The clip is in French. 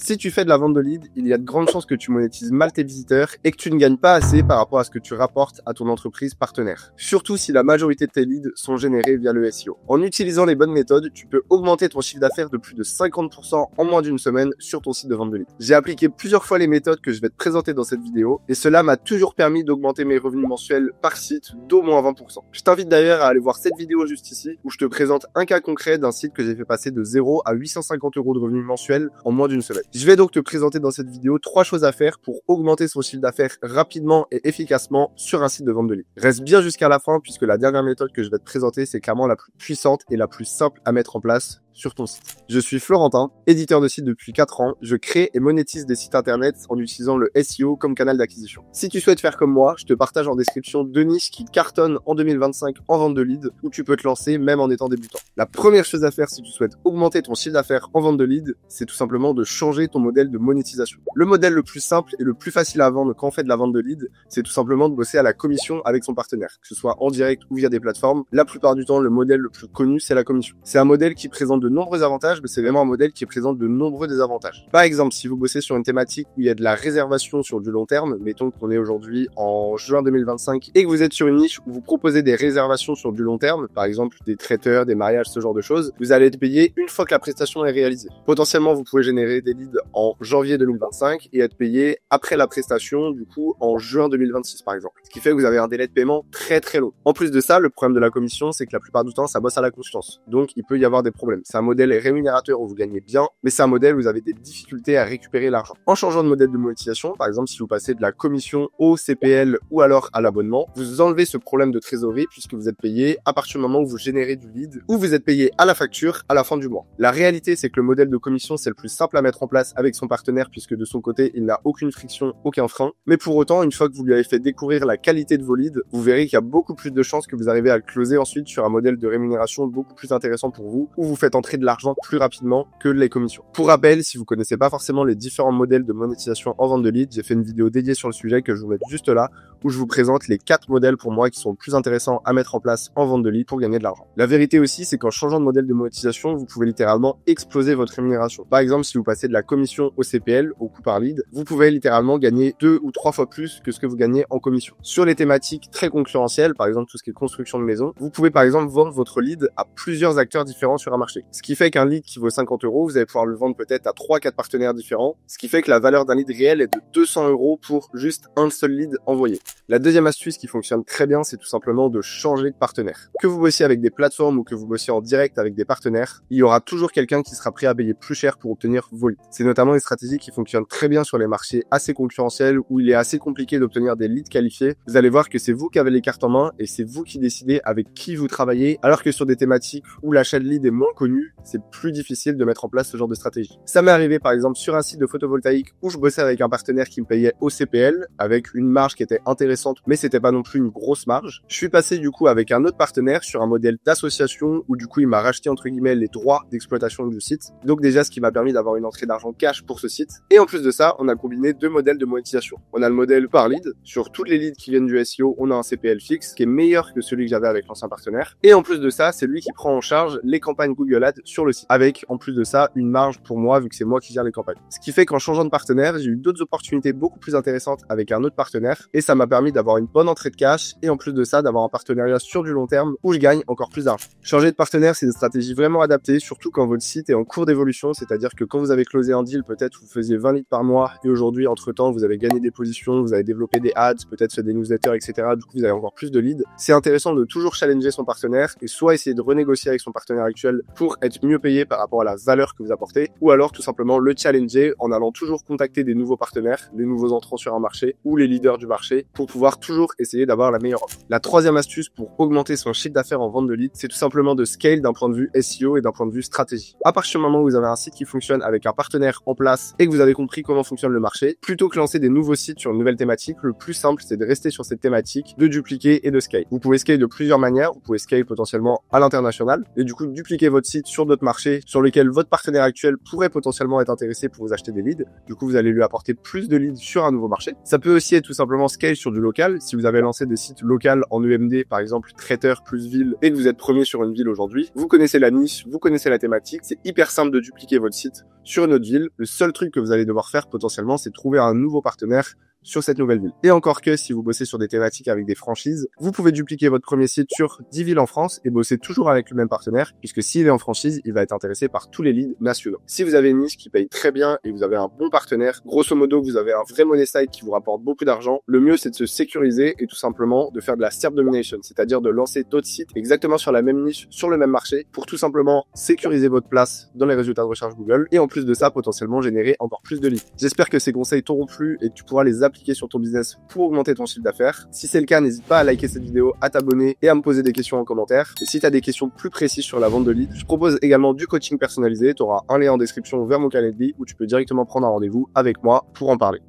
Si tu fais de la vente de leads, il y a de grandes chances que tu monétises mal tes visiteurs et que tu ne gagnes pas assez par rapport à ce que tu rapportes à ton entreprise partenaire. Surtout si la majorité de tes leads sont générés via le SEO. En utilisant les bonnes méthodes, tu peux augmenter ton chiffre d'affaires de plus de 50% en moins d'une semaine sur ton site de vente de leads. J'ai appliqué plusieurs fois les méthodes que je vais te présenter dans cette vidéo et cela m'a toujours permis d'augmenter mes revenus mensuels par site d'au moins 20%. Je t'invite d'ailleurs à aller voir cette vidéo juste ici où je te présente un cas concret d'un site que j'ai fait passer de 0 à 850 € de revenus mensuels en moins d'une semaine. Je vais donc te présenter dans cette vidéo 3 choses à faire pour augmenter son chiffre d'affaires rapidement et efficacement sur un site de vente de leads. Reste bien jusqu'à la fin puisque la dernière méthode que je vais te présenter, c'est clairement la plus puissante et la plus simple à mettre en place sur ton site. Je suis Florentin, éditeur de site depuis 4 ans. Je crée et monétise des sites internet en utilisant le SEO comme canal d'acquisition. Si tu souhaites faire comme moi, je te partage en description 2 niches qui cartonnent en 2025 en vente de leads où tu peux te lancer même en étant débutant. La première chose à faire si tu souhaites augmenter ton chiffre d'affaires en vente de leads, c'est tout simplement de changer ton modèle de monétisation. Le modèle le plus simple et le plus facile à vendre quand on fait de la vente de leads, c'est tout simplement de bosser à la commission avec son partenaire, que ce soit en direct ou via des plateformes. La plupart du temps, le modèle le plus connu, c'est la commission. C'est un modèle qui présente de nombreux avantages, mais c'est vraiment un modèle qui présente de nombreux désavantages. Par exemple, si vous bossez sur une thématique où il y a de la réservation sur du long terme, mettons qu'on est aujourd'hui en juin 2025 et que vous êtes sur une niche où vous proposez des réservations sur du long terme, par exemple des traiteurs, des mariages, ce genre de choses, vous allez être payé une fois que la prestation est réalisée. Potentiellement, vous pouvez générer des leads en janvier 2025 et être payé après la prestation, du coup, en juin 2026, par exemple. Ce qui fait que vous avez un délai de paiement très très long. En plus de ça, le problème de la commission, c'est que la plupart du temps, ça bosse à la confiance. Donc, il peut y avoir des problèmes. C'est un modèle rémunérateur où vous gagnez bien, mais c'est un modèle où vous avez des difficultés à récupérer l'argent. En changeant de modèle de monétisation, par exemple, si vous passez de la commission au CPL ou alors à l'abonnement, vous enlevez ce problème de trésorerie puisque vous êtes payé à partir du moment où vous générez du lead ou vous êtes payé à la facture à la fin du mois. La réalité, c'est que le modèle de commission, c'est le plus simple à mettre en place avec son partenaire puisque de son côté, il n'a aucune friction, aucun frein. Mais pour autant, une fois que vous lui avez fait découvrir la qualité de vos leads, vous verrez qu'il y a beaucoup plus de chances que vous arrivez à le closer ensuite sur un modèle de rémunération beaucoup plus intéressant pour vous, où vous faites entrer de l'argent plus rapidement que les commissions. Pour rappel, si vous connaissez pas forcément les différents modèles de monétisation en vente de leads, j'ai fait une vidéo dédiée sur le sujet que je vous mets juste là, où je vous présente les 4 modèles pour moi qui sont le plus intéressants à mettre en place en vente de leads pour gagner de l'argent. La vérité aussi, c'est qu'en changeant de modèle de monétisation, vous pouvez littéralement exploser votre rémunération. Par exemple, si vous passez de la commission au CPL, au coût par lead, vous pouvez littéralement gagner 2 ou 3 fois plus que ce que vous gagnez en commission. Sur les thématiques très concurrentielles, par exemple tout ce qui est construction de maison, vous pouvez par exemple vendre votre lead à plusieurs acteurs différents sur un marché. Ce qui fait qu'un lead qui vaut 50 €, vous allez pouvoir le vendre peut-être à 3-4 partenaires différents, ce qui fait que la valeur d'un lead réel est de 200 € pour juste un seul lead envoyé. La deuxième astuce qui fonctionne très bien, c'est tout simplement de changer de partenaire. Que vous bossiez avec des plateformes ou que vous bossiez en direct avec des partenaires, il y aura toujours quelqu'un qui sera prêt à payer plus cher pour obtenir vos leads. C'est notamment une stratégie qui fonctionne très bien sur les marchés assez concurrentiels où il est assez compliqué d'obtenir des leads qualifiés. Vous allez voir que c'est vous qui avez les cartes en main et c'est vous qui décidez avec qui vous travaillez, alors que sur des thématiques où l'achat de lead est moins connu, c'est plus difficile de mettre en place ce genre de stratégie. Ça m'est arrivé par exemple sur un site de photovoltaïque où je bossais avec un partenaire qui me payait au CPL avec une marge qui était intéressante, mais c'était pas non plus une grosse marge. Je suis passé du coup avec un autre partenaire sur un modèle d'association où du coup il m'a racheté entre guillemets les droits d'exploitation du site. Donc déjà ce qui m'a permis d'avoir une entrée d'argent cash pour ce site. Et en plus de ça, on a combiné 2 modèles de monétisation. On a le modèle par lead. Sur toutes les leads qui viennent du SEO, on a un CPL fixe qui est meilleur que celui que j'avais avec l'ancien partenaire. Et en plus de ça, c'est lui qui prend en charge les campagnes Google Ads sur le site. Avec en plus de ça une marge pour moi vu que c'est moi qui gère les campagnes. Ce qui fait qu'en changeant de partenaire, j'ai eu d'autres opportunités beaucoup plus intéressantes avec un autre partenaire et ça m'a permis d'avoir une bonne entrée de cash et en plus de ça d'avoir un partenariat sur du long terme où je gagne encore plus d'argent. Changer de partenaire, c'est une stratégie vraiment adaptée, surtout quand votre site est en cours d'évolution, c'est-à-dire que quand vous avez closé un deal, peut-être vous faisiez 20 leads par mois et aujourd'hui, entre-temps, vous avez gagné des positions, vous avez développé des ads, peut-être fait des newsletters, etc. Du coup, vous avez encore plus de leads. C'est intéressant de toujours challenger son partenaire et soit essayer de renégocier avec son partenaire actuel pour être mieux payé par rapport à la valeur que vous apportez ou alors tout simplement le challenger en allant toujours contacter des nouveaux partenaires, des nouveaux entrants sur un marché ou les leaders du marché pour pouvoir toujours essayer d'avoir la meilleure offre. La troisième astuce pour augmenter son chiffre d'affaires en vente de leads, c'est tout simplement de scale d'un point de vue SEO et d'un point de vue stratégie. À partir du moment où vous avez un site qui fonctionne avec un partenaire en place et que vous avez compris comment fonctionne le marché, plutôt que lancer des nouveaux sites sur une nouvelle thématique, le plus simple c'est de rester sur cette thématique, de dupliquer et de scale. Vous pouvez scale de plusieurs manières, vous pouvez scale potentiellement à l'international et du coup dupliquer votre site sur d'autres marchés sur lesquels votre partenaire actuel pourrait potentiellement être intéressé pour vous acheter des leads. Du coup, vous allez lui apporter plus de leads sur un nouveau marché. Ça peut aussi être tout simplement scale sur du local. Si vous avez lancé des sites locaux en EMD, par exemple traiteur plus ville, et que vous êtes premier sur une ville aujourd'hui, vous connaissez la niche, vous connaissez la thématique, c'est hyper simple de dupliquer votre site sur une autre ville. Le seul truc que vous allez devoir faire potentiellement, c'est trouver un nouveau partenaire sur cette nouvelle ville. Et encore que si vous bossez sur des thématiques avec des franchises, vous pouvez dupliquer votre premier site sur 10 villes en France et bosser toujours avec le même partenaire, puisque s'il est en franchise, il va être intéressé par tous les leads nationaux. Si vous avez une niche qui paye très bien et vous avez un bon partenaire, grosso modo, vous avez un vrai money site qui vous rapporte beaucoup d'argent, le mieux c'est de se sécuriser et tout simplement de faire de la SERP domination, c'est-à-dire de lancer d'autres sites exactement sur la même niche, sur le même marché, pour tout simplement sécuriser votre place dans les résultats de recherche Google et en plus de ça, potentiellement générer encore plus de leads. J'espère que ces conseils t'auront plu et que tu pourras les appliquer sur ton business pour augmenter ton chiffre d'affaires. Si c'est le cas, n'hésite pas à liker cette vidéo, à t'abonner et à me poser des questions en commentaire. Et si tu as des questions plus précises sur la vente de leads, je propose également du coaching personnalisé. Tu auras un lien en description vers mon calendrier où tu peux directement prendre un rendez-vous avec moi pour en parler.